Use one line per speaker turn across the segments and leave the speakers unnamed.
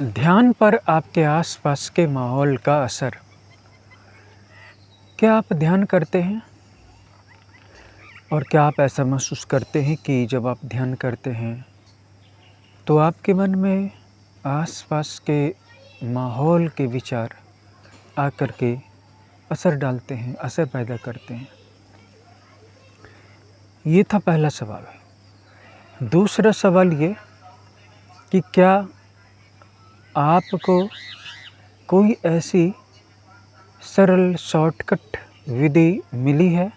ध्यान पर आपके आसपास के माहौल का असर। क्या आप ध्यान करते हैं? और क्या आप ऐसा महसूस करते हैं कि जब आप ध्यान करते हैं तो आपके मन में आसपास के माहौल के विचार आकर के असर डालते हैं, असर पैदा करते हैं? ये था पहला सवाल। दूसरा सवाल ये कि क्या आपको कोई ऐसी सरल शॉर्टकट विधि मिली है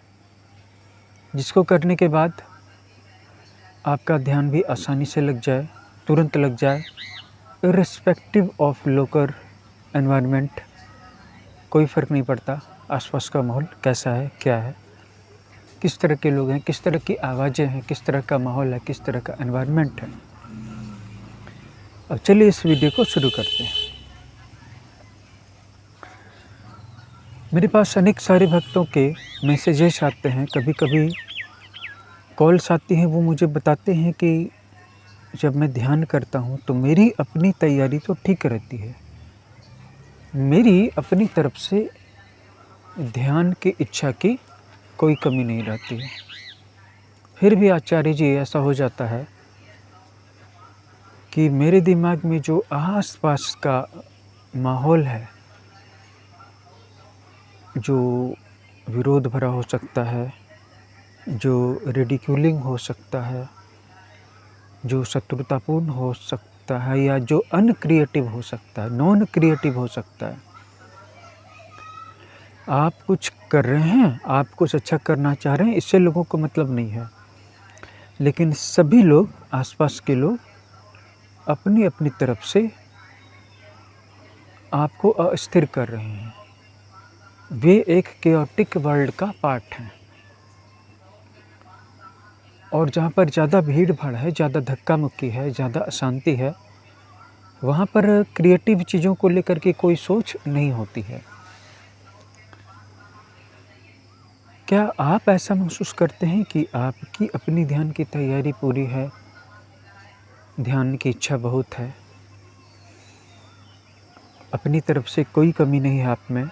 जिसको करने के बाद आपका ध्यान भी आसानी से लग जाए, तुरंत लग जाए, इर्रिस्पेक्टिव ऑफ लोकल एनवायरनमेंट? कोई फ़र्क नहीं पड़ता आसपास का माहौल कैसा है, क्या है, किस तरह के लोग हैं, किस तरह की आवाज़ें हैं, किस तरह का माहौल है, किस तरह का एनवायरनमेंट है। अब चलिए इस वीडियो को शुरू करते हैं। मेरे पास अनेक सारे भक्तों के मैसेजेस आते हैं, कभी-कभी कॉल्स आती हैं। वो मुझे बताते हैं कि जब मैं ध्यान करता हूँ तो मेरी अपनी तैयारी तो ठीक रहती है, मेरी अपनी तरफ से ध्यान की इच्छा की कोई कमी नहीं रहती है। फिर भी आचार्य जी ऐसा हो जाता है कि मेरे दिमाग में जो आस-पास का माहौल है, जो विरोध भरा हो सकता है, जो रिडिक्यूलिंग हो सकता है, जो शत्रुतापूर्ण हो सकता है या जो अनक्रिएटिव हो सकता है, नॉन क्रिएटिव हो सकता है। आप कुछ कर रहे हैं, आप कुछ अच्छा करना चाह रहे हैं, इससे लोगों को मतलब नहीं है। लेकिन सभी लोग, आसपास के लोग अपनी-अपनी तरफ से आपको अस्थिर कर रहे हैं। वे एक केओटिक वर्ल्ड का पार्ट हैं। और जहाँ पर ज़्यादा भीड़-भाड़ है, ज़्यादा धक्का-मुक्की है, ज़्यादा अशांति है, वहाँ पर क्रिएटिव चीज़ों को लेकर के कोई सोच नहीं होती है। क्या आप ऐसा महसूस करते हैं कि आपकी अपनी ध्यान की तैयारी पूरी है, ध्यान की इच्छा बहुत है, अपनी तरफ से कोई कमी नहीं है आप में,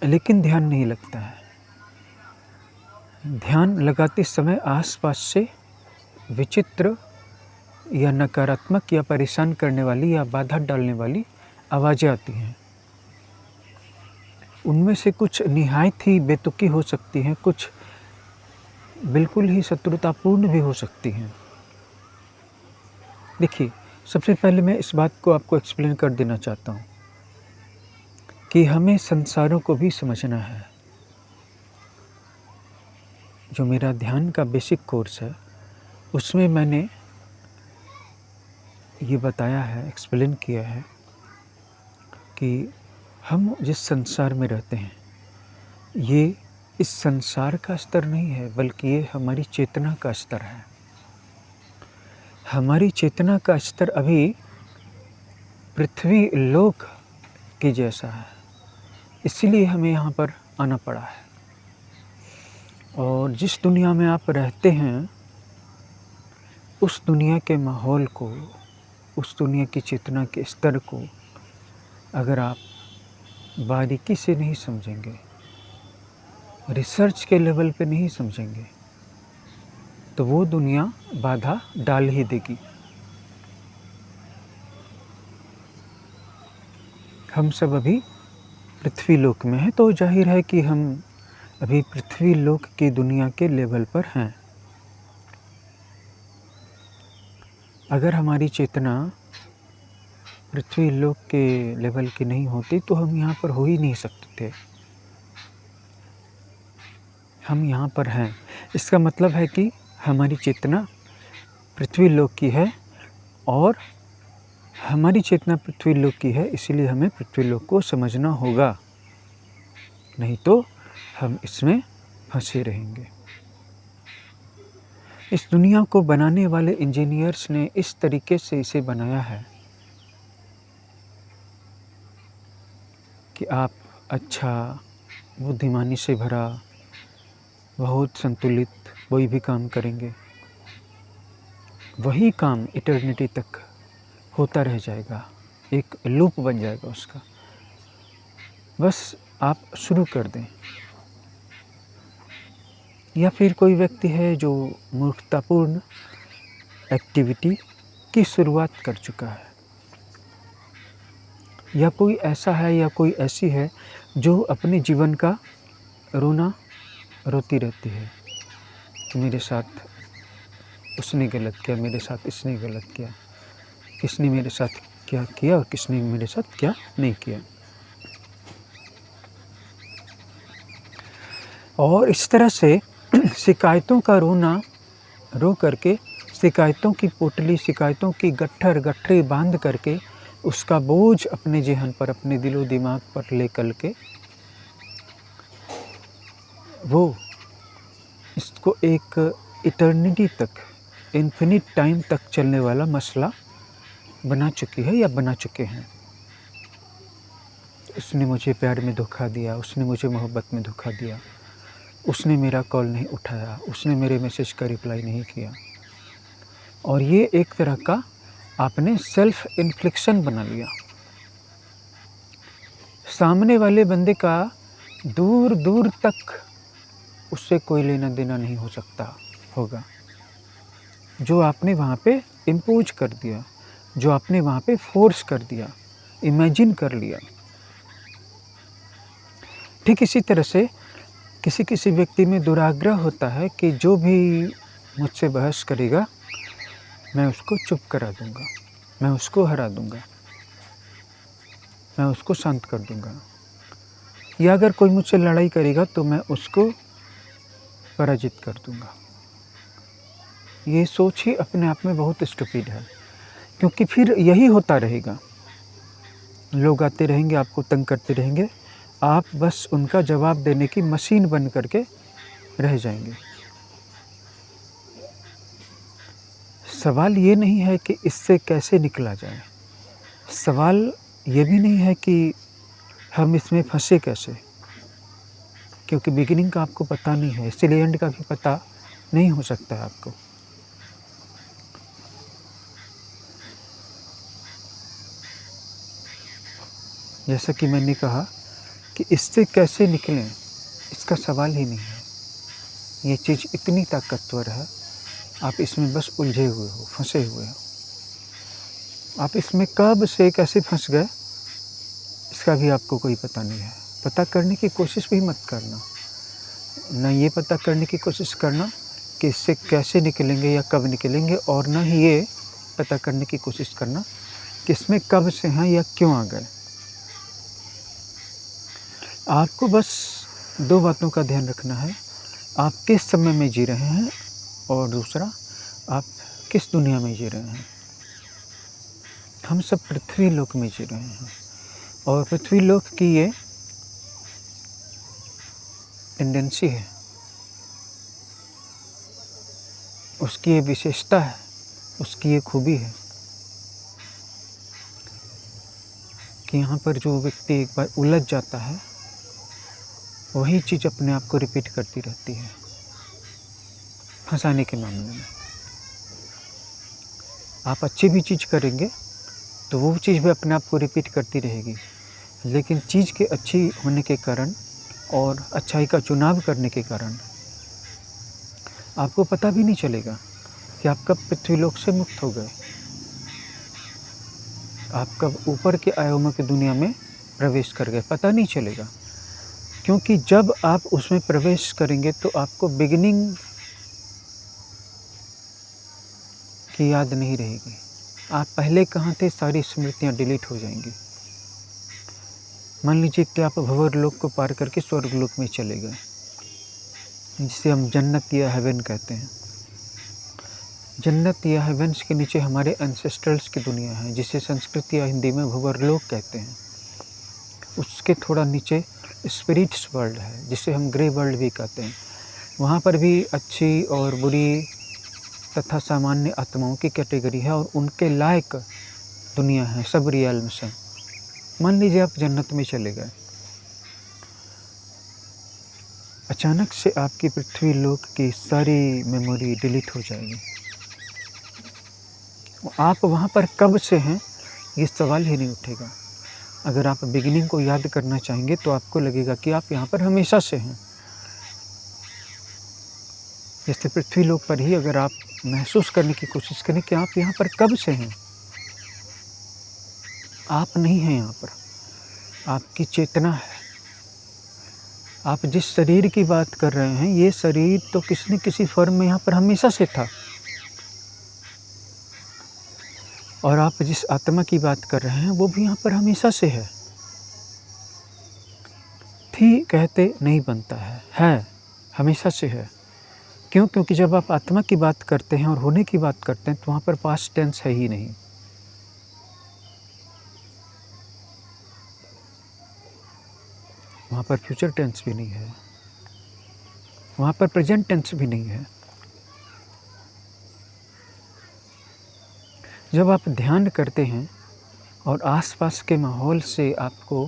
लेकिन ध्यान नहीं लगता है? ध्यान लगाते समय आस-पास से विचित्र या नकारात्मक या परेशान करने वाली या बाधा डालने वाली आवाज़ें आती हैं। उनमें से कुछ निहायत ही बेतुकी हो सकती हैं, कुछ बिल्कुल ही शत्रुतापूर्ण भी हो सकती हैं। देखिए, सबसे पहले मैं इस बात को आपको एक्सप्लेन कर देना चाहता हूँ कि हमें संसारों को भी समझना है। जो मेरा ध्यान का बेसिक कोर्स है, उसमें मैंने ये बताया है, एक्सप्लेन किया है कि हम जिस संसार में रहते हैं, ये इस संसार का स्तर नहीं है, बल्कि ये हमारी चेतना का स्तर है। हमारी चेतना का स्तर अभी पृथ्वी लोक के जैसा है, इसीलिए हमें यहाँ पर आना पड़ा है। और जिस दुनिया में आप रहते हैं, उस दुनिया के माहौल को, उस दुनिया की चेतना के स्तर को अगर आप बारीकी से नहीं समझेंगे, रिसर्च के लेवल पे नहीं समझेंगे, तो वो दुनिया बाधा डाल ही देगी। हम सब अभी पृथ्वी लोक में हैं, तो जाहिर है कि हम अभी पृथ्वी लोक की दुनिया के लेवल पर हैं। अगर हमारी चेतना पृथ्वी लोक के लेवल की नहीं होती तो हम यहाँ पर हो ही नहीं सकते थे। हम यहाँ पर हैं, इसका मतलब है कि हमारी चेतना पृथ्वी लोक की है और हमारी चेतना पृथ्वी लोक की है, इसीलिए हमें पृथ्वी लोक को समझना होगा, नहीं तो हम इसमें फंसे रहेंगे। इस दुनिया को बनाने वाले इंजीनियर्स ने इस तरीके से इसे बनाया है कि आप अच्छा, बुद्धिमानी से भरा, बहुत संतुलित कोई भी काम करेंगे। वही काम इटर्निटी तक होता रह जाएगा, एक लूप बन जाएगा उसका। बस आप शुरू कर दें। या फिर कोई व्यक्ति है जो मूर्खतापूर्ण एक्टिविटी की शुरुआत कर चुका है, या कोई ऐसा है या कोई ऐसी है जो अपने जीवन का रोना रोती रहती है कि मेरे साथ उसने गलत किया, मेरे साथ इसने गलत किया, किसने मेरे साथ क्या किया और किसने मेरे साथ क्या नहीं किया। और इस तरह से शिकायतों का रोना रो करके, शिकायतों की पोटली, शिकायतों की गट्ठर बांध करके, उसका बोझ अपने जेहन पर, अपने दिलो दिमाग पर ले कर के वो इसको एक इटर्निटी तक, इन्फिनिट टाइम तक चलने वाला मसला बना चुकी है या बना चुके हैं। उसने मुझे प्यार में धोखा दिया, उसने मुझे मोहब्बत में धोखा दिया, उसने मेरा कॉल नहीं उठाया, उसने मेरे मैसेज का रिप्लाई नहीं किया। और ये एक तरह का आपने सेल्फ इन्फ्लिक्शन बना लिया। सामने वाले बंदे का दूर दूर तक उससे कोई लेना देना नहीं हो सकता होगा, जो आपने वहाँ पे इम्पोज कर दिया, जो आपने वहाँ पे फोर्स कर दिया, इमेजिन कर लिया। ठीक इसी तरह से किसी किसी व्यक्ति में दुराग्रह होता है कि जो भी मुझसे बहस करेगा मैं उसको चुप करा दूंगा, मैं उसको हरा दूंगा, मैं उसको शांत कर दूंगा, या अगर कोई मुझसे लड़ाई करेगा तो मैं उसको पराजित कर दूंगा। ये सोच ही अपने आप में बहुत स्टूपिड है, क्योंकि फिर यही होता रहेगा। लोग आते रहेंगे, आपको तंग करते रहेंगे, आप बस उनका जवाब देने की मशीन बन करके रह जाएंगे। सवाल ये नहीं है कि इससे कैसे निकला जाए, सवाल ये भी नहीं है कि हम इसमें फंसे कैसे, क्योंकि बिगिनिंग का आपको पता नहीं है, इसलिए एंड का भी पता नहीं हो सकता है आपको। जैसा कि मैंने कहा कि इससे कैसे निकलें, इसका सवाल ही नहीं है। ये चीज़ इतनी ताकतवर है, आप इसमें बस उलझे हुए हो, फंसे हुए हो। आप इसमें कब से कैसे फंस गए इसका भी आपको कोई पता नहीं है। पता करने की कोशिश भी मत करना, न ये पता करने की कोशिश करना कि इससे कैसे निकलेंगे या कब निकलेंगे, और न ही ये पता करने की कोशिश करना कि इसमें कब से हैं या क्यों आ गए। आपको बस 2 बातों का ध्यान रखना है, आप किस समय में जी रहे हैं, और दूसरा आप किस दुनिया में जी रहे हैं। हम सब पृथ्वी लोक में जी रहे हैं, और पृथ्वी लोक की ये टेंडेंसी है, उसकी ये विशेषता है, उसकी ये खूबी है कि यहाँ पर जो व्यक्ति एक बार उलझ जाता है वही चीज़ अपने आप को रिपीट करती रहती है फंसाने के मामले में। आप अच्छी भी चीज़ करेंगे तो वो चीज़ भी अपने आप को रिपीट करती रहेगी, लेकिन चीज़ के अच्छी होने के कारण और अच्छाई का चुनाव करने के कारण आपको पता भी नहीं चलेगा कि आप कब पृथ्वीलोक से मुक्त हो गए, आप कब ऊपर के आयामों की दुनिया में प्रवेश कर गए, पता नहीं चलेगा। क्योंकि जब आप उसमें प्रवेश करेंगे तो आपको बिगिनिंग की याद नहीं रहेगी, आप पहले कहाँ थे सारी स्मृतियाँ डिलीट हो जाएंगी। मान लीजिए कि आप भंवरलोक को पार करके स्वर्गलोक में चले गए, जिसे हम जन्नत या हेवन कहते हैं। जन्नत या हेवन्स के नीचे हमारे एंसेस्टर्स की दुनिया है, जिसे संस्कृत या हिंदी में भंवरलोक कहते हैं। उसके थोड़ा नीचे स्पिरिट्स वर्ल्ड है, जिसे हम ग्रे वर्ल्ड भी कहते हैं। वहाँ पर भी अच्छी और बुरी तथा सामान्य आत्माओं की कैटेगरी है, और उनके लायक दुनिया है, सब रियल्म्स हैं। मान लीजिए आप जन्नत में चले गए, अचानक से आपकी पृथ्वी लोक की सारी मेमोरी डिलीट हो जाएगी, आप वहाँ पर कब से हैं, ये सवाल ही नहीं उठेगा। अगर आप बिगिनिंग को याद करना चाहेंगे तो आपको लगेगा कि आप यहाँ पर हमेशा से हैं। जैसे पृथ्वी लोक पर ही अगर आप महसूस करने की कोशिश करें कि आप यहाँ पर कब से हैं, आप नहीं हैं यहाँ पर, आपकी चेतना है। आप जिस शरीर की बात कर रहे हैं, ये शरीर तो किसी न किसी फॉर्म में यहाँ पर हमेशा से था। और आप जिस आत्मा की बात कर रहे हैं, वो भी यहाँ पर हमेशा से है। थी कहते नहीं बनता है, हमेशा से है। क्यों? क्योंकि जब आप आत्मा की बात करते हैं और होने की बात करते हैं, तो वहाँ पर पास्ट टेंस है ही नहीं। वहाँ पर फ्यूचर टेंस भी नहीं है, वहाँ पर प्रेजेंट टेंस भी नहीं है। जब आप ध्यान करते हैं और आसपास के माहौल से आपको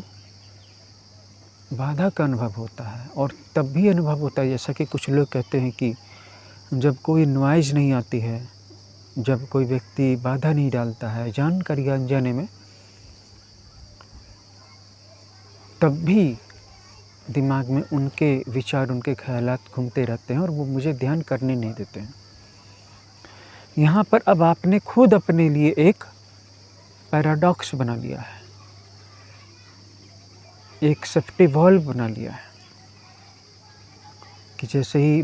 बाधा का अनुभव होता है, और तब भी अनुभव होता है, जैसा कि कुछ लोग कहते हैं कि जब कोई नॉइज़ नहीं आती है, जब कोई व्यक्ति बाधा नहीं डालता है जानकर या अनजाने में, तब भी दिमाग में उनके विचार, उनके ख़यालात घूमते रहते हैं और वो मुझे ध्यान करने नहीं देते हैं। यहाँ पर अब आपने खुद अपने लिए एक पैराडॉक्स बना लिया है, एक सेफ्टी वॉल्व बना लिया है कि जैसे ही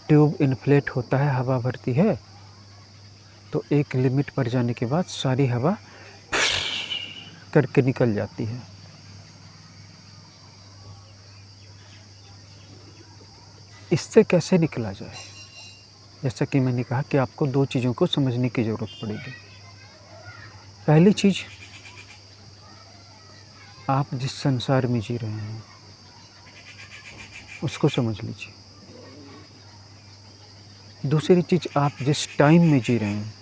ट्यूब इन्फ्लेट होता है, हवा भरती है, तो एक लिमिट पर जाने के बाद सारी हवा करके निकल जाती है। इससे कैसे निकला जाए? जैसा कि मैंने कहा कि आपको 2 चीज़ों को समझने की ज़रूरत पड़ेगी। पहली चीज़, आप जिस संसार में जी रहे हैं, उसको समझ लीजिए। दूसरी चीज़, आप जिस टाइम में जी रहे हैं,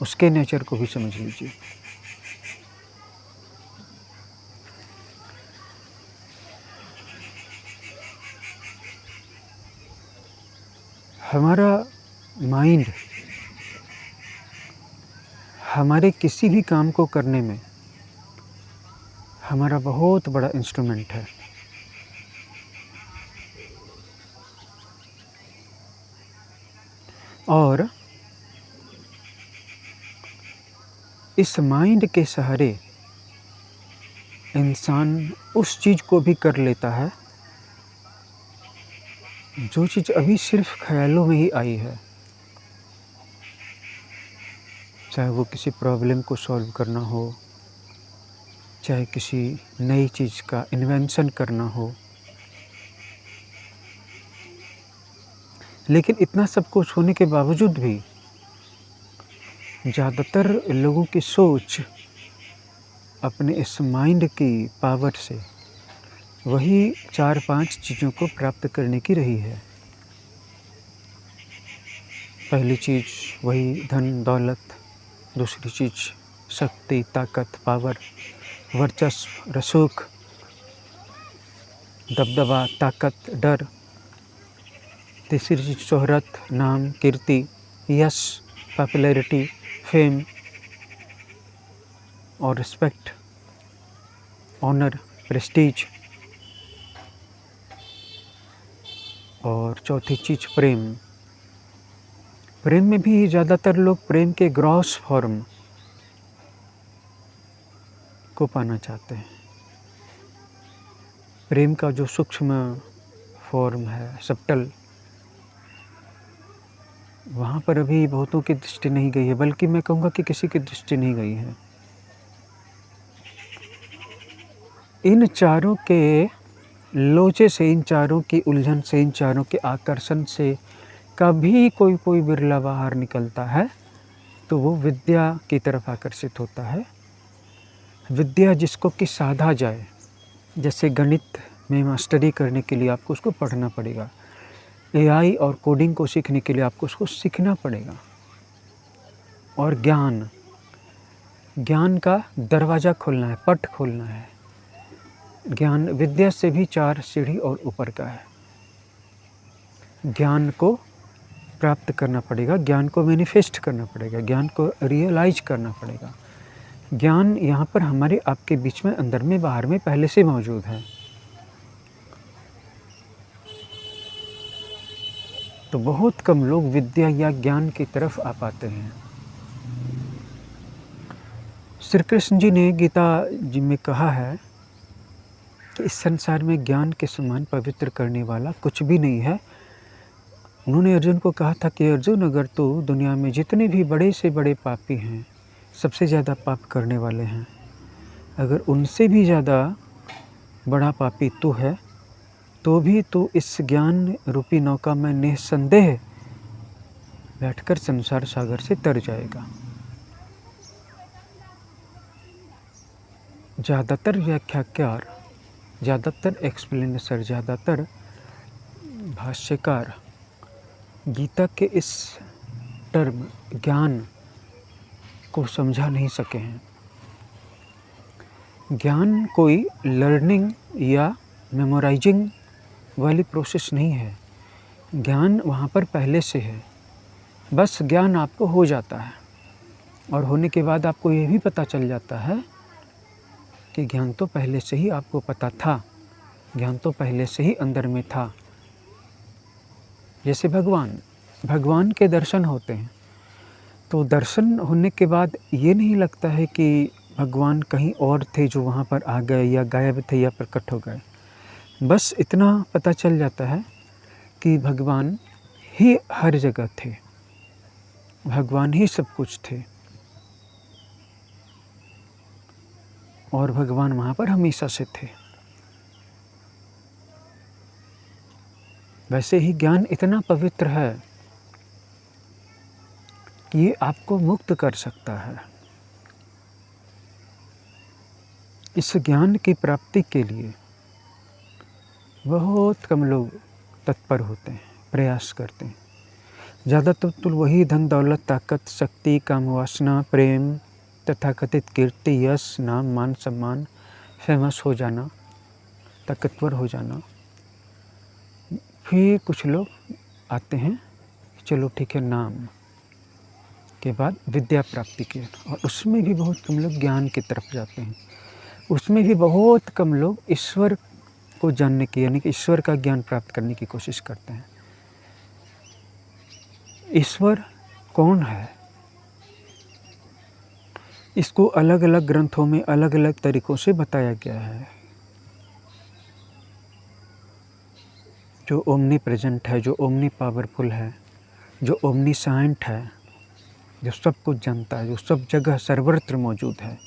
उसके नेचर को भी समझ लीजिए। हमारा माइंड हमारे किसी भी काम को करने में हमारा बहुत बड़ा इंस्ट्रूमेंट है। और इस माइंड के सहारे इंसान उस चीज़ को भी कर लेता है जो चीज़ अभी सिर्फ ख्यालों में ही आई है। चाहे वो किसी प्रॉब्लम को सॉल्व करना हो, चाहे किसी नई चीज़ का इन्वेंशन करना हो। लेकिन इतना सब कुछ होने के बावजूद भी ज़्यादातर लोगों की सोच अपने इस माइंड की पावर से वही 4-5 चीज़ों को प्राप्त करने की रही है। पहली चीज़ वही धन दौलत, दूसरी चीज़ शक्ति, ताकत, पावर, वर्चस्व, रसूख, दबदबा, ताकत, डर। तीसरी चीज़ शोहरत, नाम, कीर्ति, यश, पॉपुलैरिटी, फेम और रिस्पेक्ट, ऑनर, प्रेस्टीज। और चौथी चीज़ प्रेम। प्रेम में भी ज़्यादातर लोग प्रेम के ग्रॉस फॉर्म को पाना चाहते हैं। प्रेम का जो सूक्ष्म फॉर्म है, सबटल, वहाँ पर अभी बहुतों की दृष्टि नहीं गई है, बल्कि मैं कहूँगा कि किसी की दृष्टि नहीं गई है। इन चारों के लोचे से, इन चारों की उलझन से, इन चारों के आकर्षण से कभी कोई बिरला बाहर निकलता है तो वो विद्या की तरफ आकर्षित होता है। विद्या जिसको कि साधा जाए, जैसे गणित में मास्टरी करने के लिए आपको उसको पढ़ना पड़ेगा, एआई और कोडिंग को सीखने के लिए आपको उसको सीखना पड़ेगा। और ज्ञान का दरवाज़ा खोलना है, पट खोलना है। ज्ञान विद्या से भी 4 सीढ़ी और ऊपर का है। ज्ञान को प्राप्त करना पड़ेगा, ज्ञान को मैनिफेस्ट करना पड़ेगा, ज्ञान को रियलाइज करना पड़ेगा। ज्ञान यहाँ पर हमारे आपके बीच में, अंदर में, बाहर में पहले से मौजूद है। तो बहुत कम लोग विद्या या ज्ञान की तरफ आ पाते हैं। श्री कृष्ण जी ने गीता जी में कहा है कि इस संसार में ज्ञान के समान पवित्र करने वाला कुछ भी नहीं है। उन्होंने अर्जुन को कहा था कि अर्जुन, अगर तो दुनिया में जितने भी बड़े से बड़े पापी हैं, सबसे ज़्यादा पाप करने वाले हैं, अगर उनसे भी ज़्यादा बड़ा पापी तू है, तो भी तू इस ज्ञान रूपी नौका में निस्संदेह बैठकर संसार सागर से तर जाएगा। ज़्यादातर व्याख्याकार, ज़्यादातर एक्सप्लेनेसर, ज़्यादातर भाष्यकार गीता के इस टर्म ज्ञान को समझा नहीं सके हैं। ज्ञान कोई लर्निंग या मेमोराइजिंग वाली प्रोसेस नहीं है। ज्ञान वहाँ पर पहले से है, बस ज्ञान आपको हो जाता है और होने के बाद आपको ये भी पता चल जाता है कि ज्ञान तो पहले से ही आपको पता था, ज्ञान तो पहले से ही अंदर में था। जैसे भगवान के दर्शन होते हैं, तो दर्शन होने के बाद ये नहीं लगता है कि भगवान कहीं और थे जो वहाँ पर आ गए या गायब थे या प्रकट हो गए। बस इतना पता चल जाता है कि भगवान ही हर जगह थे, भगवान ही सब कुछ थे और भगवान वहाँ पर हमेशा से थे। वैसे ही ज्ञान इतना पवित्र है कि ये आपको मुक्त कर सकता है। इस ज्ञान की प्राप्ति के लिए बहुत कम लोग तत्पर होते हैं, प्रयास करते हैं। ज़्यादातर तो वही धन दौलत, ताकत, शक्ति, काम वासना, प्रेम, तथाकथित कीर्ति, यश, नाम, मान सम्मान, फेमस हो जाना, ताकतवर हो जाना। फिर कुछ लोग आते हैं, चलो ठीक है, नाम के बाद विद्या प्राप्ति की, और उसमें भी बहुत कम लोग ज्ञान की तरफ जाते हैं। उसमें भी बहुत कम लोग ईश्वर को जानने की, यानी कि ईश्वर का ज्ञान प्राप्त करने की कोशिश करते हैं। ईश्वर कौन है? इसको अलग अलग ग्रंथों में अलग अलग तरीक़ों से बताया गया है। जो ओमनी प्रेजेंट है, जो ओमनी पावरफुल है, जो ओमनीसाइंट है, जो सब कुछ जानता है, जो सब जगह सर्वत्र मौजूद है,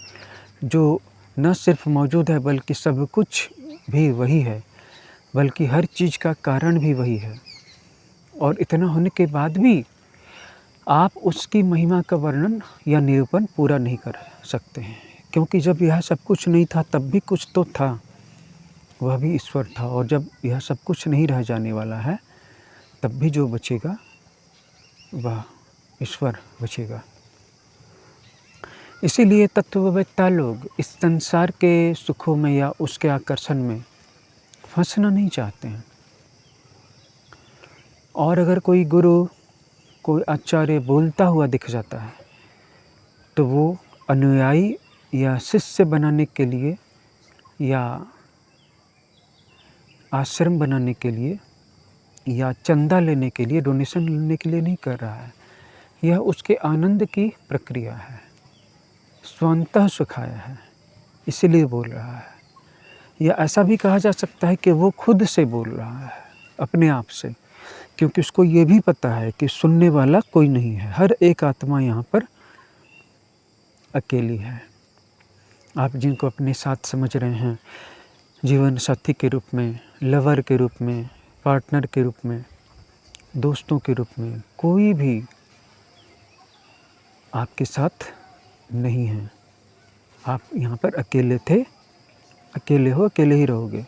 जो न सिर्फ मौजूद है बल्कि सब कुछ भी वही है, बल्कि हर चीज़ का कारण भी वही है। और इतना होने के बाद भी आप उसकी महिमा का वर्णन या निरूपण पूरा नहीं कर सकते हैं, क्योंकि जब यह सब कुछ नहीं था तब भी कुछ तो था, वह भी ईश्वर था। और जब यह सब कुछ नहीं रह जाने वाला है तब भी जो बचेगा वह ईश्वर बचेगा। इसीलिए तत्ववेत्ता लोग इस संसार के सुखों में या उसके आकर्षण में फंसना नहीं चाहते हैं। और अगर कोई गुरु, कोई आचार्य बोलता हुआ दिख जाता है तो वो अनुयायी या शिष्य बनाने के लिए या आश्रम बनाने के लिए या चंदा लेने के लिए, डोनेशन लेने के लिए नहीं कर रहा है। यह उसके आनंद की प्रक्रिया है, स्वतः सुखाया है, इसीलिए बोल रहा है। या ऐसा भी कहा जा सकता है कि वो खुद से बोल रहा है, अपने आप से, क्योंकि उसको ये भी पता है कि सुनने वाला कोई नहीं है। हर एक आत्मा यहाँ पर अकेली है। आप जिनको अपने साथ समझ रहे हैं, जीवन साथी के रूप में, लवर के रूप में, पार्टनर के रूप में, दोस्तों के रूप में, कोई भी आपके साथ नहीं है। आप यहाँ पर अकेले थे, अकेले हो, अकेले ही रहोगे।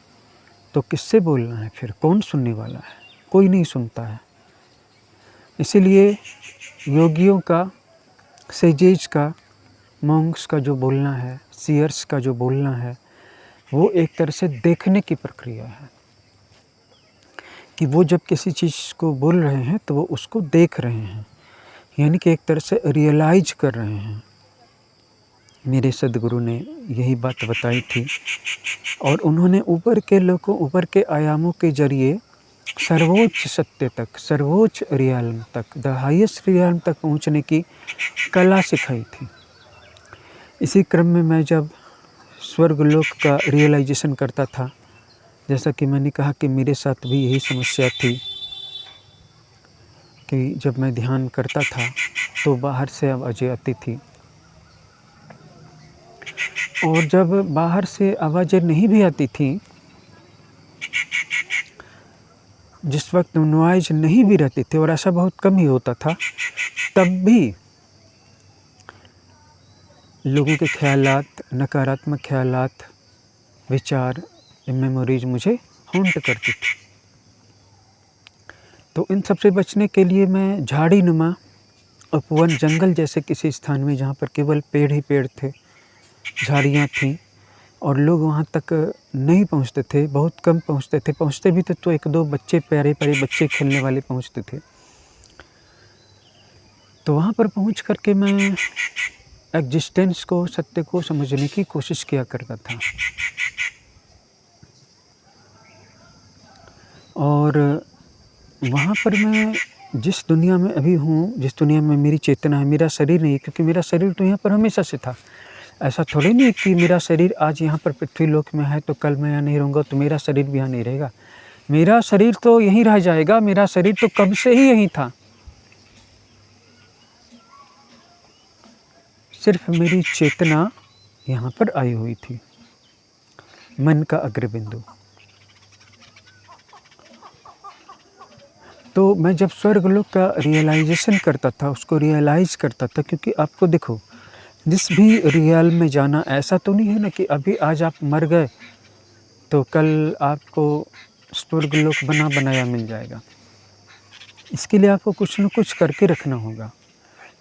तो किससे बोलना है फिर? कौन सुनने वाला है? कोई नहीं सुनता है। इसीलिए योगियों का, सेजेज का, मॉन्क्स का जो बोलना है, सीयर्स का जो बोलना है, वो एक तरह से देखने की प्रक्रिया है। कि वो जब किसी चीज़ को बोल रहे हैं तो वो उसको देख रहे हैं, यानी कि एक तरह से रियलाइज कर रहे हैं। मेरे सद्गुरु ने यही बात बताई थी और उन्होंने ऊपर के लोगों, ऊपर के आयामों के ज़रिए सर्वोच्च सत्य तक, सर्वोच्च रियल्म तक, द हाईएस्ट रियल्म तक पहुँचने की कला सिखाई थी। इसी क्रम में मैं जब स्वर्गलोक का रियलाइजेशन करता था, जैसा कि मैंने कहा कि मेरे साथ भी यही समस्या थी कि जब मैं ध्यान करता था तो बाहर से आवाज़ें आती थी, और जब बाहर से आवाज़ें नहीं भी आती थी, जिस वक्त नॉइज़ नहीं भी रहती थी और ऐसा बहुत कम ही होता था, तब भी लोगों के ख़यालात, नकारात्मक ख़यालात, विचार, मेमोरीज़ मुझे हॉन्ट करती थी। तो इन सब से बचने के लिए मैं झाड़ी-नुमा उपवन, जंगल जैसे किसी स्थान में जहाँ पर केवल पेड़ ही पेड़ थे, झाड़ियाँ थीं और लोग वहाँ तक नहीं पहुँचते थे, बहुत कम पहुँचते थे। पहुँचते भी थे तो 1-2 बच्चे, प्यारे-प्यारे बच्चे खेलने वाले पहुँचते थे। तो वहाँ पर पहुँच कर के मैं एक्जिस्टेंस को, सत्य को समझने की कोशिश किया करता था। और वहाँ पर मैं जिस दुनिया में अभी हूँ, जिस दुनिया में मेरी चेतना है, मेरा शरीर नहीं, क्योंकि मेरा शरीर तो यहाँ पर हमेशा से था। ऐसा थोड़ी नहीं है कि मेरा शरीर आज यहाँ पर पृथ्वी लोक में है तो कल मैं यहाँ नहीं रहूँगा तो मेरा शरीर भी यहाँ नहीं रहेगा। मेरा शरीर तो यहीं रह जाएगा, मेरा शरीर तो कब से ही यहीं था। सिर्फ मेरी चेतना यहाँ पर आई हुई थी, मन का अग्रबिंदु। तो मैं जब स्वर्गलोक का रियलाइज़ेशन करता था, उसको रियलाइज़ करता था, क्योंकि आपको देखो, जिस भी रियल में जाना ऐसा तो नहीं है ना कि अभी आज आप मर गए तो कल आपको स्वर्गलोक बना बनाया मिल जाएगा। इसके लिए आपको कुछ न कुछ करके रखना होगा,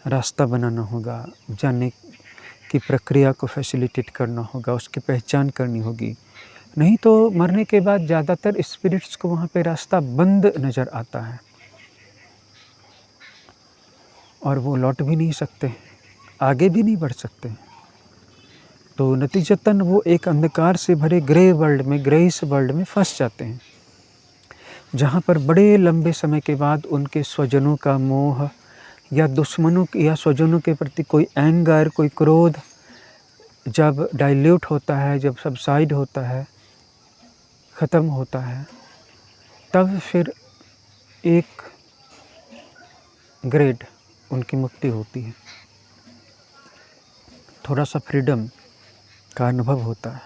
रास्ता बनाना होगा, जाने की प्रक्रिया को फैसिलिटेट करना होगा, उसकी पहचान करनी होगी। नहीं तो मरने के बाद ज़्यादातर स्पिरिट्स को वहाँ पे रास्ता बंद नज़र आता है और वो लौट भी नहीं सकते, आगे भी नहीं बढ़ सकते। तो नतीजतन वो एक अंधकार से भरे ग्रे वर्ल्ड में, ग्रेइश वर्ल्ड में फँस जाते हैं, जहाँ पर बड़े लंबे समय के बाद उनके स्वजनों का मोह या दुश्मनों या स्वजनों के प्रति कोई एंगर, कोई क्रोध जब डाइल्यूट होता है, जब सबसाइड होता है, ख़त्म होता है, तब फिर एक ग्रेड उनकी मुक्ति होती है। थोड़ा सा फ्रीडम का अनुभव होता है।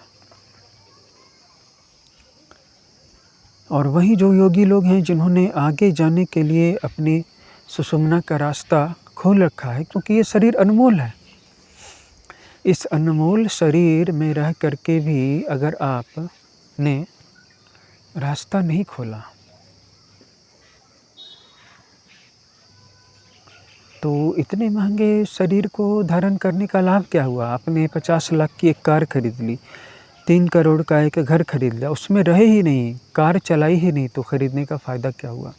और वही जो योगी लोग हैं जिन्होंने आगे जाने के लिए अपनी सुषुम्ना का रास्ता खोल रखा है, क्योंकि ये शरीर अनमोल है। इस अनमोल शरीर में रह करके भी अगर आपने रास्ता नहीं खोला तो इतने महंगे शरीर को धारण करने का लाभ क्या हुआ? आपने 50 लाख की एक कार खरीद ली, 3 करोड़ का एक घर खरीद लिया, उसमें रहे ही नहीं, कार चलाई ही नहीं, तो खरीदने का फ़ायदा क्या हुआ?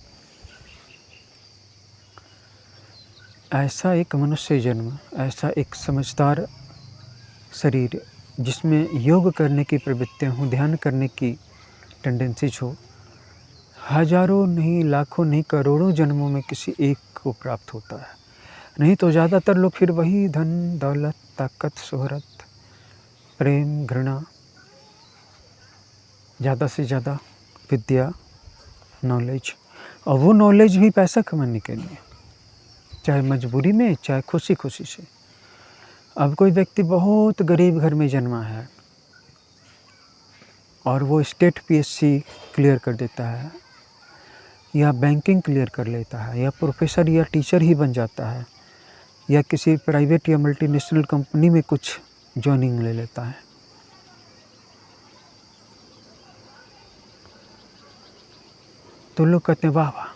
ऐसा एक मनुष्य जन्म, ऐसा एक समझदार शरीर जिसमें योग करने की प्रवृत्तियाँ हों, ध्यान करने की टेंडेंसीज हो, हज़ारों नहीं, लाखों नहीं, करोड़ों जन्मों में किसी एक को प्राप्त होता है। नहीं तो ज़्यादातर लोग फिर वही धन, दौलत, ताकत, शोहरत, प्रेम, घृणा, ज़्यादा से ज़्यादा विद्या, नॉलेज, और वो नॉलेज भी पैसा कमाने के लिए, चाहे मजबूरी में, चाहे खुशी-खुशी से। अब कोई व्यक्ति बहुत गरीब घर में जन्मा है और वो स्टेट पीएससी क्लियर कर देता है या बैंकिंग क्लियर कर लेता है या प्रोफेसर या टीचर ही बन जाता है या किसी प्राइवेट या मल्टीनेशनल कंपनी में कुछ जॉइनिंग ले लेता है, तो लोग कहते हैं वाह वाह,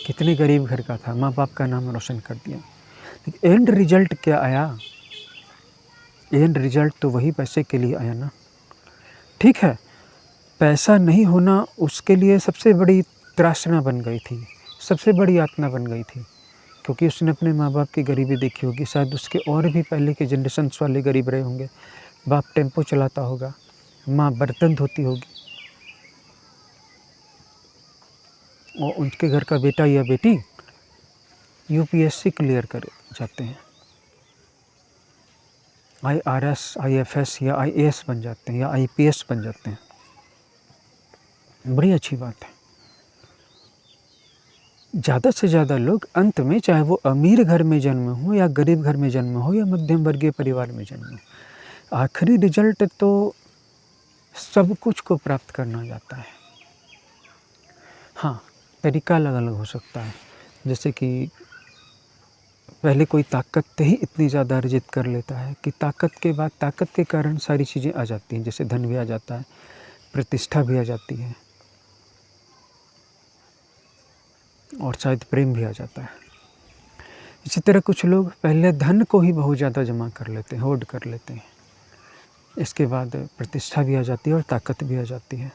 कितने गरीब घर का था, माँ बाप का नाम रोशन कर दिया। लेकिन एंड रिजल्ट क्या आया? एंड रिजल्ट तो वही पैसे के लिए आया ना। ठीक है, पैसा नहीं होना उसके लिए सबसे बड़ी त्रासना बन गई थी, सबसे बड़ी यातना बन गई थी। क्योंकि उसने अपने माँ-बाप की गरीबी देखी होगी, शायद उसके और भी पहले के जनरेशन्स वाले गरीब रहे होंगे। बाप टेम्पो चलाता होगा, माँ बर्तन धोती होगी और उनके घर का बेटा या बेटी यूपीएससी क्लियर कर जाते हैं, आईआरएस, आईएफएस या आईएएस बन जाते हैं या आईपीएस बन जाते हैं। बड़ी अच्छी बात है। ज़्यादा से ज़्यादा लोग अंत में, चाहे वो अमीर घर में जन्म हो या गरीब घर में जन्म हो या मध्यम वर्गीय परिवार में जन्म हो, आखिरी रिजल्ट तो सब कुछ को प्राप्त करना जाता है। हाँ, तरीका अलग-अलग हो सकता है। जैसे कि पहले कोई ताकत ही इतनी ज़्यादा अर्जित कर लेता है कि ताकत के बाद, ताकत के कारण सारी चीज़ें आ जाती हैं। जैसे धन भी आ जाता है, प्रतिष्ठा भी आ जाती है और शायद प्रेम भी आ जाता है। इसी तरह कुछ लोग पहले धन को ही बहुत ज़्यादा जमा कर लेते हैं, होर्ड कर लेते हैं। इसके बाद प्रतिष्ठा भी आ जाती है और ताकत भी आ जाती है।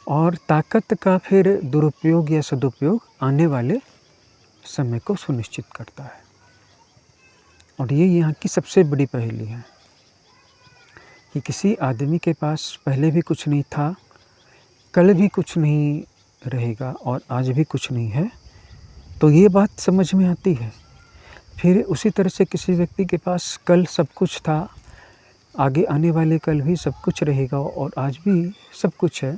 और ताकत का फिर दुरुपयोग या सदुपयोग आने वाले समय को सुनिश्चित करता है। और ये यहाँ की सबसे बड़ी पहेली है कि किसी आदमी के पास पहले भी कुछ नहीं था, कल भी कुछ नहीं रहेगा और आज भी कुछ नहीं है, तो ये बात समझ में आती है। फिर उसी तरह से किसी व्यक्ति के पास कल सब कुछ था, आगे आने वाले कल भी सब कुछ रहेगा और आज भी सब कुछ है,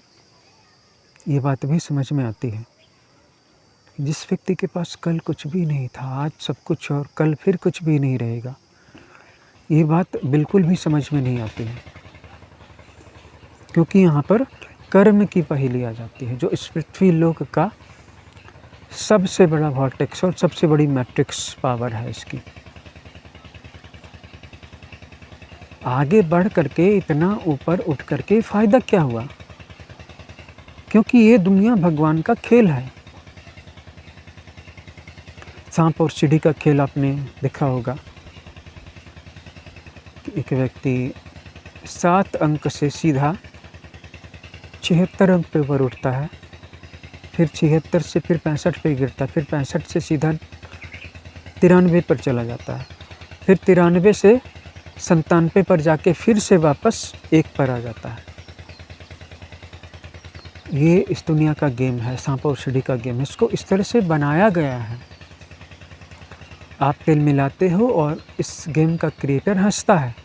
ये बात भी समझ में आती है। जिस व्यक्ति के पास कल कुछ भी नहीं था, आज सब कुछ और कल फिर कुछ भी नहीं रहेगा, ये बात बिल्कुल भी समझ में नहीं आती है। क्योंकि यहाँ पर कर्म की पहेली आ जाती है, जो इस पृथ्वी लोक का सबसे बड़ा वॉर्टेक्स और सबसे बड़ी मैट्रिक्स पावर है इसकी। आगे बढ़ करके इतना ऊपर उठ करके फ़ायदा क्या हुआ? क्योंकि ये दुनिया भगवान का खेल है। सांप और सीढ़ी का खेल आपने देखा होगा कि एक व्यक्ति 7 अंक से सीधा 76 अंक पे ऊपर उठता है, फिर 76 से फिर 65 पे गिरता है, फिर 65 से सीधा 93 पर चला जाता है, फिर 93 से 97 पर जाके फिर से वापस 1 पर आ जाता है। ये इस दुनिया का गेम है, सांप और सीढ़ी का गेम है। इसको इस तरह से बनाया गया है। आप तेल मिलाते हो और इस गेम का क्रिएटर हँसता है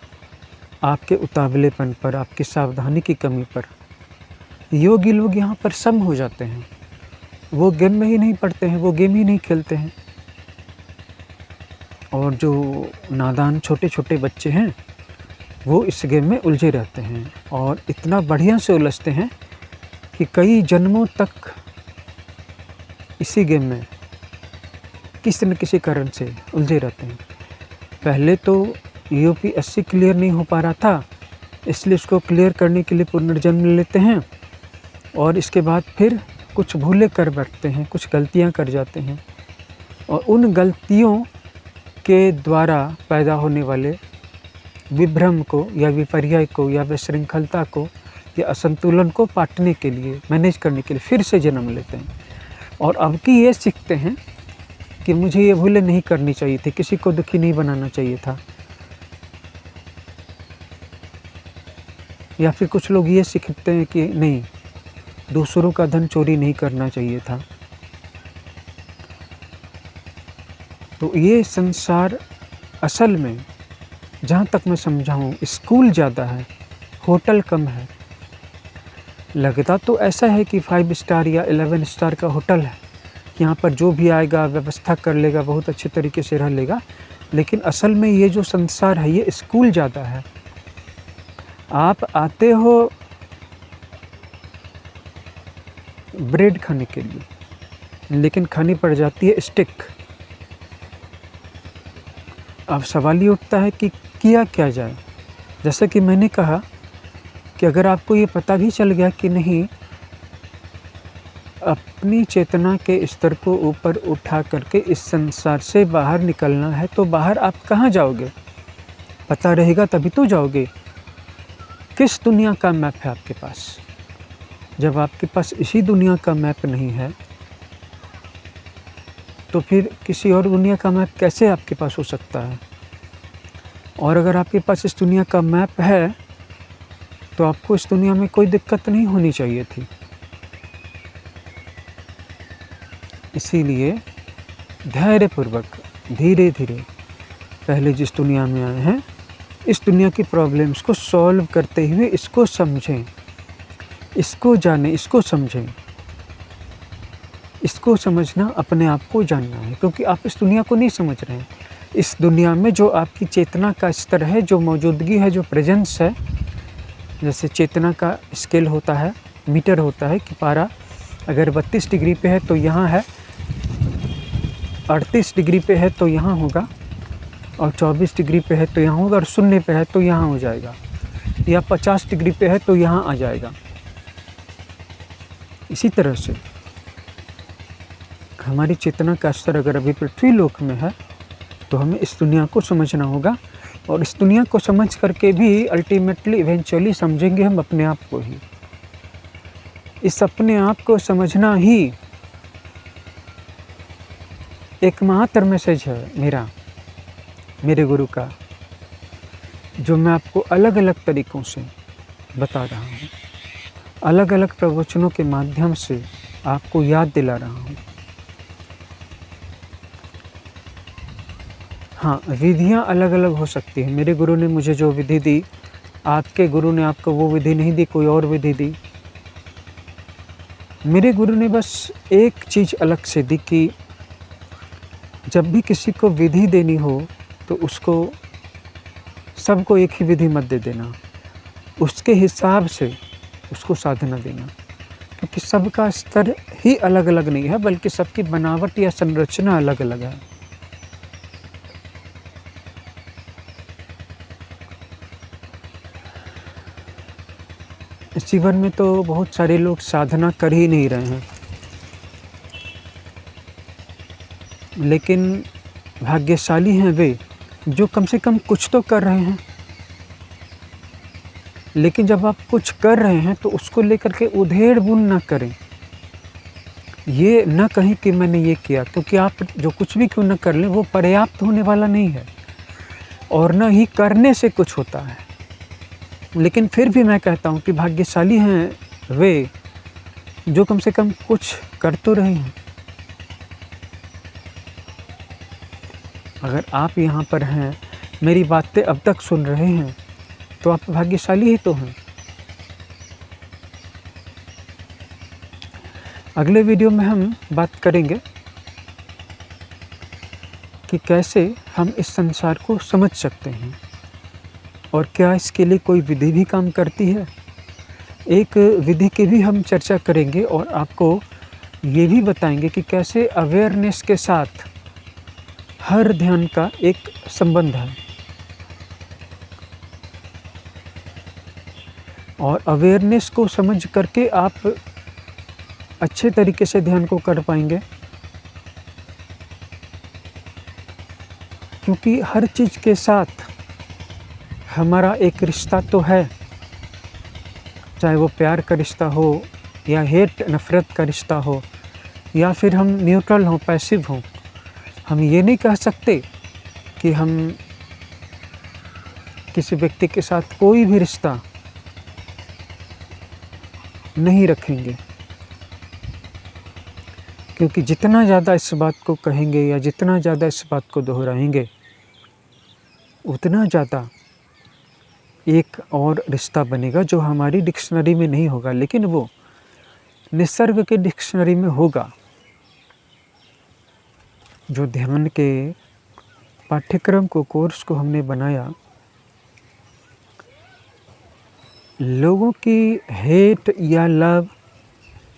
आपके उतावलेपन पर, आपकी सावधानी की कमी पर। योगी लोग यहाँ पर सम हो जाते हैं, वो गेम में ही नहीं पड़ते हैं, वो गेम ही नहीं खेलते हैं। और जो नादान छोटे-छोटे बच्चे हैं, वो इस गेम में उलझे रहते हैं और इतना बढ़िया से उलझते हैं कि कई जन्मों तक इसी गेम में किसी न किसी कारण से उलझे रहते हैं। पहले तो यूपीएससी क्लियर नहीं हो पा रहा था, इसलिए उसको क्लियर करने के लिए पुनर्जन्म लेते हैं और इसके बाद फिर कुछ भूलें कर बैठते हैं, कुछ गलतियां कर जाते हैं और उन गलतियों के द्वारा पैदा होने वाले विभ्रम को या विपर्याय को या विशृंखलता को या असंतुलन को पाटने के लिए, मैनेज करने के लिए फिर से जन्म लेते हैं। और अब की ये सीखते हैं कि मुझे ये भूलें नहीं करनी चाहिए थी, किसी को दुखी नहीं बनाना चाहिए था। या फिर कुछ लोग ये सीखते हैं कि नहीं, दूसरों का धन चोरी नहीं करना चाहिए था। तो ये संसार असल में, जहाँ तक मैं समझा हूँ, स्कूल ज़्यादा है, होटल कम है। लगता तो ऐसा है कि 5 स्टार या 11 स्टार का होटल है, यहाँ पर जो भी आएगा व्यवस्था कर लेगा, बहुत अच्छे तरीके से रह लेगा, लेकिन असल में ये जो संसार है ये स्कूल ज़्यादा है। आप आते हो ब्रेड खाने के लिए, लेकिन खानी पड़ जाती है स्टिक। अब सवाल ये उठता है कि किया क्या जाए। जैसा कि मैंने कहा कि अगर आपको ये पता भी चल गया कि नहीं, अपनी चेतना के स्तर को ऊपर उठा करके इस संसार से बाहर निकलना है, तो बाहर आप कहाँ जाओगे? पता रहेगा तभी तो जाओगे। किस दुनिया का मैप है आपके पास? जब आपके पास इसी दुनिया का मैप नहीं है, तो फिर किसी और दुनिया का मैप कैसे आपके पास हो सकता है? और अगर आपके पास इस दुनिया का मैप है, तो आपको इस दुनिया में कोई दिक्कत नहीं होनी चाहिए थी। इसीलिए धैर्यपूर्वक, धीरे-धीरे पहले जिस दुनिया में आए हैं, इस दुनिया की प्रॉब्लम्स को सॉल्व करते हुए इसको समझें, इसको जानें, इसको समझें। इसको समझना अपने आप को जानना है, क्योंकि आप इस दुनिया को नहीं समझ रहे हैं। इस दुनिया में जो आपकी चेतना का स्तर है, जो मौजूदगी है, जो प्रेजेंस है, जैसे चेतना का स्केल होता है, मीटर होता है कि पारा अगर 32 डिग्री पे है तो यहाँ है, 38 डिग्री पे है तो यहाँ होगा, और 24 डिग्री पे है तो यहाँ होगा, और शून्य पे है तो यहाँ हो जाएगा, या 50 डिग्री पे है तो यहाँ आ जाएगा। इसी तरह से हमारी चेतना का स्तर अगर अभी पृथ्वी लोक में है, तो हमें इस दुनिया को समझना होगा, और इस दुनिया को समझ करके भी अल्टीमेटली इवेंचुअली समझेंगे हम अपने आप को ही। इस अपने आप को समझना ही एकमात्र मैसेज है मेरे गुरु का, जो मैं आपको अलग अलग तरीक़ों से बता रहा हूँ, अलग अलग प्रवचनों के माध्यम से आपको याद दिला रहा हूँ। हाँ, विधियाँ अलग अलग हो सकती हैं। मेरे गुरु ने मुझे जो विधि दी, आपके गुरु ने आपको वो विधि नहीं दी, कोई और विधि दी। मेरे गुरु ने बस एक चीज़ अलग से दी कि जब भी किसी को विधि देनी हो, तो उसको सबको एक ही विधि मत दे देना, उसके हिसाब से उसको साधना देना, क्योंकि सबका स्तर ही अलग अलग नहीं है, बल्कि सबकी बनावट या संरचना अलग अलग है। इस जीवन में तो बहुत सारे लोग साधना कर ही नहीं रहे हैं, लेकिन भाग्यशाली हैं वे जो कम से कम कुछ तो कर रहे हैं। लेकिन जब आप कुछ कर रहे हैं तो उसको लेकर के उधेड़-बुन ना करें। ये ना कहें कि मैंने ये किया, क्योंकि आप जो कुछ भी क्यों ना कर लें, वो पर्याप्त होने वाला नहीं है, और ना ही करने से कुछ होता है। लेकिन फिर भी मैं कहता हूँ कि भाग्यशाली हैं वे जो कम से कम कुछ कर तो रहे हैं। अगर आप यहाँ पर हैं, मेरी बातें अब तक सुन रहे हैं, तो आप भाग्यशाली ही तो हैं। अगले वीडियो में हम बात करेंगे कि कैसे हम इस संसार को समझ सकते हैं, और क्या इसके लिए कोई विधि भी काम करती है। एक विधि की भी हम चर्चा करेंगे, और आपको ये भी बताएंगे कि कैसे अवेयरनेस के साथ हर ध्यान का एक संबंध है, और अवेयरनेस को समझ करके आप अच्छे तरीके से ध्यान को कर पाएंगे, क्योंकि हर चीज़ के साथ हमारा एक रिश्ता तो है, चाहे वो प्यार का रिश्ता हो, या हेट नफ़रत का रिश्ता हो, या फिर हम न्यूट्रल हों, पैसिव हों। हम ये नहीं कह सकते कि हम किसी व्यक्ति के साथ कोई भी रिश्ता नहीं रखेंगे, क्योंकि जितना ज़्यादा इस बात को कहेंगे या जितना ज़्यादा इस बात को दोहराएंगे, उतना ज़्यादा एक और रिश्ता बनेगा जो हमारी डिक्शनरी में नहीं होगा, लेकिन वो निसर्ग के डिक्शनरी में होगा। जो ध्यान के पाठ्यक्रम को, कोर्स को हमने बनाया, लोगों की हेट या लव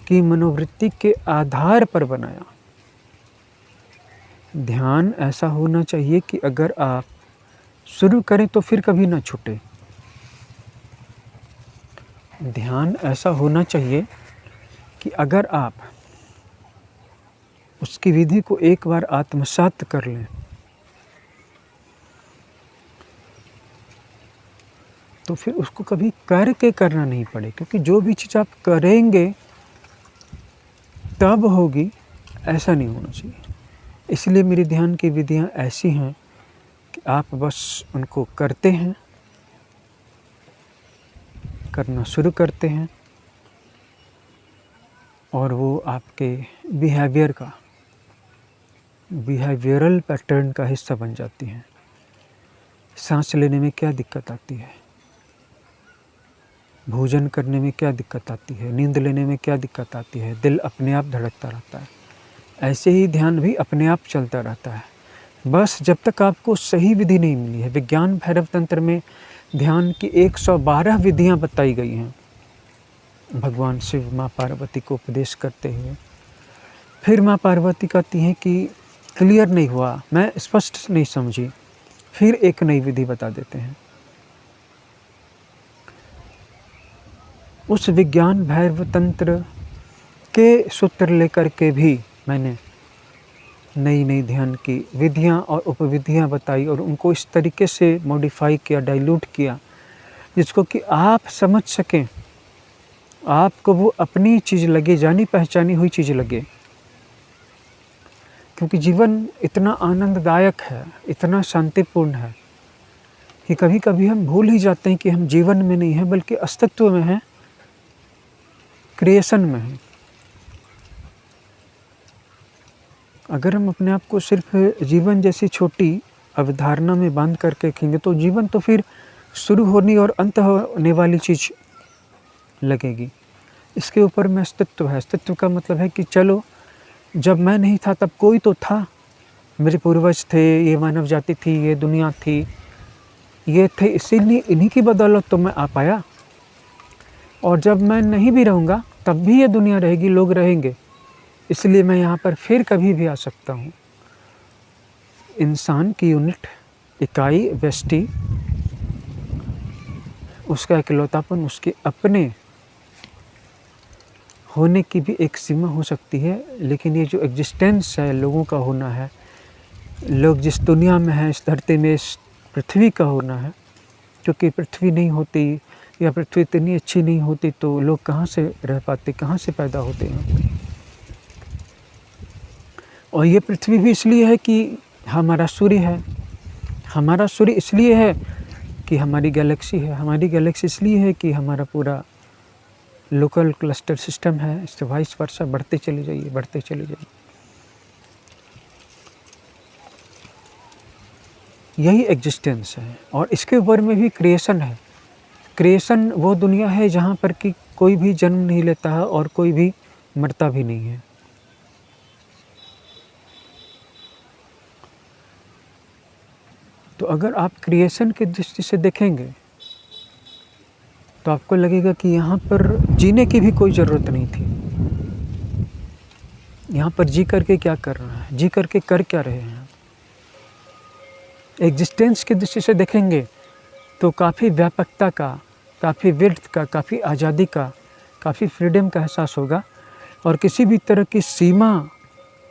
की मनोवृत्ति के आधार पर बनाया। ध्यान ऐसा होना चाहिए कि अगर आप शुरू करें तो फिर कभी ना छूटे। ध्यान ऐसा होना चाहिए कि अगर आप उसकी विधि को एक बार आत्मसात कर लें, तो फिर उसको कभी करके करना नहीं पड़े, क्योंकि जो भी चीज़ आप करेंगे तब होगी, ऐसा नहीं होना चाहिए। इसलिए मेरी ध्यान की विधियाँ ऐसी हैं कि आप बस उनको करते हैं, करना शुरू करते हैं और वो आपके बिहेवियरल पैटर्न का हिस्सा बन जाती हैं। सांस लेने में क्या दिक्कत आती है, भोजन करने में क्या दिक्कत आती है, नींद लेने में क्या दिक्कत आती है, दिल अपने आप धड़कता रहता है, ऐसे ही ध्यान भी अपने आप चलता रहता है। बस जब तक आपको सही विधि नहीं मिली है। विज्ञान भैरव तंत्र में ध्यान की 112 विधियाँ बताई गई हैं, भगवान शिव माँ पार्वती को उपदेश करते हुए। फिर माँ पार्वती कहती हैं कि क्लियर नहीं हुआ, मैं स्पष्ट नहीं समझी, फिर एक नई विधि बता देते हैं। उस विज्ञान भैरव तंत्र के सूत्र लेकर के भी मैंने नई ध्यान की विधियाँ और उपविधियाँ बताई और उनको इस तरीके से मॉडिफाई किया, डाइल्यूट किया, जिसको कि आप समझ सकें, आपको वो अपनी चीज़ लगे, जानी पहचानी हुई चीज़ लगे। क्योंकि जीवन इतना आनंददायक है, इतना शांतिपूर्ण है कि कभी-कभी हम भूल ही जाते हैं कि हम जीवन में नहीं हैं, बल्कि अस्तित्व में हैं, क्रिएशन में हैं। अगर हम अपने आप को सिर्फ जीवन जैसी छोटी अवधारणा में बांध कर के रखेंगे, तो जीवन तो फिर शुरू होने और अंत होने वाली चीज़ लगेगी। इसके ऊपर में अस्तित्व है। अस्तित्व का मतलब है कि चलो, जब मैं नहीं था तब कोई तो था, मेरे पूर्वज थे, ये मानव जाति थी, ये दुनिया थी, ये थे, इसीलिए इन्हीं की बदौलत तो मैं आ पाया। और जब मैं नहीं भी रहूँगा तब भी ये दुनिया रहेगी, लोग रहेंगे, इसलिए मैं यहाँ पर फिर कभी भी आ सकता हूँ। इंसान की यूनिट, इकाई, व्यष्टि, उसका इकलौतापन, उसके अपने होने की भी एक सीमा हो सकती है, लेकिन ये जो एग्जिस्टेंस है, लोगों का होना है, लोग जिस दुनिया में हैं, इस धरती में, इस पृथ्वी का होना है, क्योंकि पृथ्वी नहीं होती या पृथ्वी इतनी अच्छी नहीं होती तो लोग कहाँ से रह पाते, कहाँ से पैदा होते हैं। और ये पृथ्वी भी इसलिए है कि हमारा सूर्य है, हमारा सूर्य इसलिए है कि हमारी गैलेक्सी है, हमारी गैलेक्सी इसलिए है कि हमारा पूरा लोकल क्लस्टर सिस्टम है, इससे वाइस वर्सा बढ़ते चले जाइए, बढ़ते चले जाइए। यही एग्जिस्टेंस है और इसके ऊपर में भी क्रिएशन है। क्रिएशन वो दुनिया है जहाँ पर कि कोई भी जन्म नहीं लेता है और कोई भी मरता भी नहीं है। तो अगर आप क्रिएशन की दृष्टि से देखेंगे तो आपको लगेगा कि यहाँ पर जीने की भी कोई ज़रूरत नहीं थी। यहाँ पर जी करके क्या कर रहा है, जी करके कर क्या रहे हैं। एग्जिस्टेंस की दृष्टि से देखेंगे तो काफ़ी व्यापकता का, काफ़ी विड्थ का, काफ़ी आज़ादी का, काफ़ी फ्रीडम का एहसास होगा और किसी भी तरह की सीमा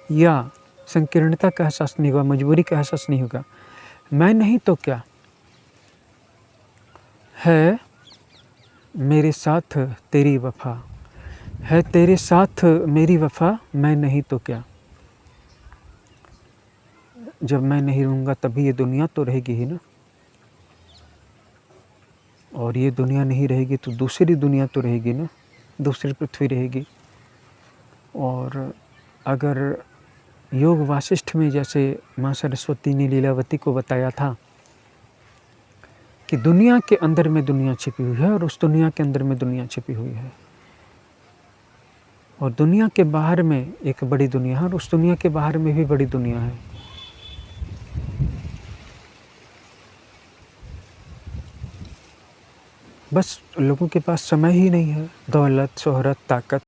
या संकीर्णता का एहसास नहीं होगा, मजबूरी का एहसास नहीं होगा। मैं नहीं तो क्या है, मेरे साथ तेरी वफ़ा है, तेरे साथ मेरी वफ़ा, मैं नहीं तो क्या। जब मैं नहीं रहूँगा तभी ये दुनिया तो रहेगी ही ना, और ये दुनिया नहीं रहेगी तो दूसरी दुनिया तो रहेगी ना, दूसरी पृथ्वी रहेगी। और अगर योग वासिष्ठ में जैसे माँ सरस्वती ने लीलावती को बताया था कि दुनिया के अंदर में दुनिया छिपी हुई है और उस दुनिया के अंदर में दुनिया छिपी हुई है, और दुनिया के बाहर में एक बड़ी दुनिया है और उस दुनिया के बाहर में भी बड़ी दुनिया है। बस लोगों के पास समय ही नहीं है, दौलत, शोहरत, ताकत,